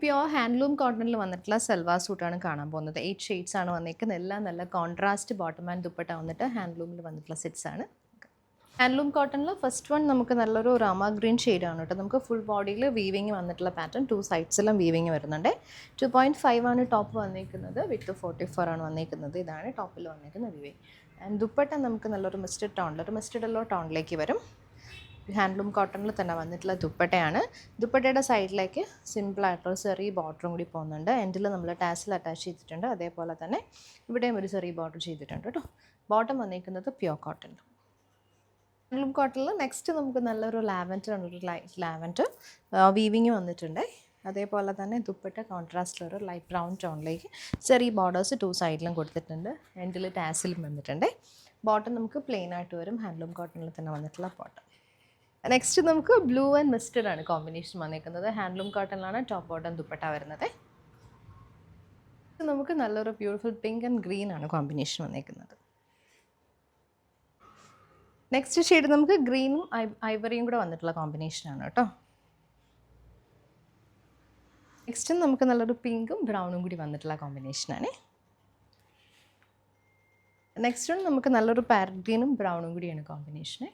Pure handloom കോട്ടണിൽ വന്നിട്ടുള്ള സൽവാർ സൂട്ടാണ് കാണാൻ പോകുന്നത്. 8 ഷെയ്ഡ്സ് ആണ് വന്നിരിക്കുന്നത്. എല്ലാം നല്ല കോൺട്രാസ്റ്റ് ബോട്ടം ആൻഡ് ദുപ്പട്ട വന്നിട്ട് ഹാൻഡ്ലൂമിൽ വന്നിട്ടുള്ള സെറ്റ്സ് ആണ്. ഹാൻഡ്ലൂം കോട്ടണിൽ ഫസ്റ്റ് വൺ നമുക്ക് നല്ലൊരു റാമ ഗ്രീൻ ഷെയ്ഡാണ് കേട്ടോ. നമുക്ക് ഫുൾ ബോഡിയിൽ വീവിങ് വന്നിട്ടുള്ള പാറ്റേൺ, 2 സൈഡ്സിലും വീവിങ് വരുന്നുണ്ട്. 2.5 ആണ് ടോപ്പ് വന്നിരിക്കുന്നത്, വിത്ത് 44 ആണ് വന്നിരിക്കുന്നത്. ഇതാണ് ടോപ്പിൽ വന്നിരിക്കുന്ന വീവിങ്. ആൻഡ് ദുപ്പട്ട നമുക്ക് നല്ലൊരു മിസ്റ്റഡ് ടോണിൽ, ഒരു മിസ്റ്റഡ് യെല്ലോ ടോണിലേക്ക് വരും. ഹാൻഡ്ലൂം കോട്ടണിൽ തന്നെ വന്നിട്ടുള്ള ദുപ്പട്ടയാണ്. ദുപ്പട്ടയുടെ സൈഡിലേക്ക് സിമ്പിളായിട്ടുള്ള ചെറിയ ബോർഡറും കൂടി പോകുന്നുണ്ട്. എൻഡിൽ നമ്മൾ ടാസിൽ അറ്റാച്ച് ചെയ്തിട്ടുണ്ട്. അതേപോലെ തന്നെ ഇവിടെയും ഒരു ചെറിയ ബോർഡർ ചെയ്തിട്ടുണ്ട് കേട്ടോ. ബോട്ടം വന്നിരിക്കുന്നത് പ്യുവർ കോട്ടൺ. ഹാൻഡ്ലൂം കോട്ടണിൽ നെക്സ്റ്റ് നമുക്ക് നല്ലൊരു ലാവൻഡർ ഉണ്ട്, ലൈറ്റ് ലാവൻഡർ വീവിങ് വന്നിട്ടുണ്ട്. അതേപോലെ തന്നെ ദുപ്പട്ട കോൺട്രാസ്റ്റിലൊരു ലൈറ്റ് ബ്രൗൺ ടോണിലേക്ക് ചെറിയ ബോർഡേഴ്സ് 2 സൈഡിലും കൊടുത്തിട്ടുണ്ട്. എൻഡിൽ ടാസിലും വന്നിട്ടുണ്ട്. ബോട്ടം നമുക്ക് പ്ലെയിൻ ആയിട്ട് വരും. ഹാൻഡ്ലൂം കോട്ടണിൽ തന്നെ വന്നിട്ടുള്ള ബോട്ടം. നെക്സ്റ്റ് നമുക്ക് ബ്ലൂ ആൻഡ് മസ്റ്റർഡ് ആണ് കോമ്പിനേഷൻ വന്നിരിക്കുന്നത്. ഹാൻഡ്ലൂം കോട്ടണിലാണ് ടോപ്പ് ബോട്ടം ദുപ്പട്ട വരുന്നത്. നമുക്ക് നല്ലൊരു ബ്യൂട്ടിഫുൾ പിങ്ക് ആൻഡ് ഗ്രീൻ ആണ് കോമ്പിനേഷൻ വന്നിരിക്കുന്നത്. നെക്സ്റ്റ് ഷെയ്ഡ് നമുക്ക് ഗ്രീനും ഐവറിയും കൂടെ വന്നിട്ടുള്ള കോമ്പിനേഷനാണ് കേട്ടോ. നെക്സ്റ്റ് നമുക്ക് നല്ലൊരു പിങ്കും ബ്രൗണും കൂടി വന്നിട്ടുള്ള കോമ്പിനേഷനാണ്. നെക്സ്റ്റ് നമുക്ക് നല്ലൊരു പാരറ്റ് ഗ്രീനും ബ്രൗണും കൂടിയാണ് കോമ്പിനേഷൻ.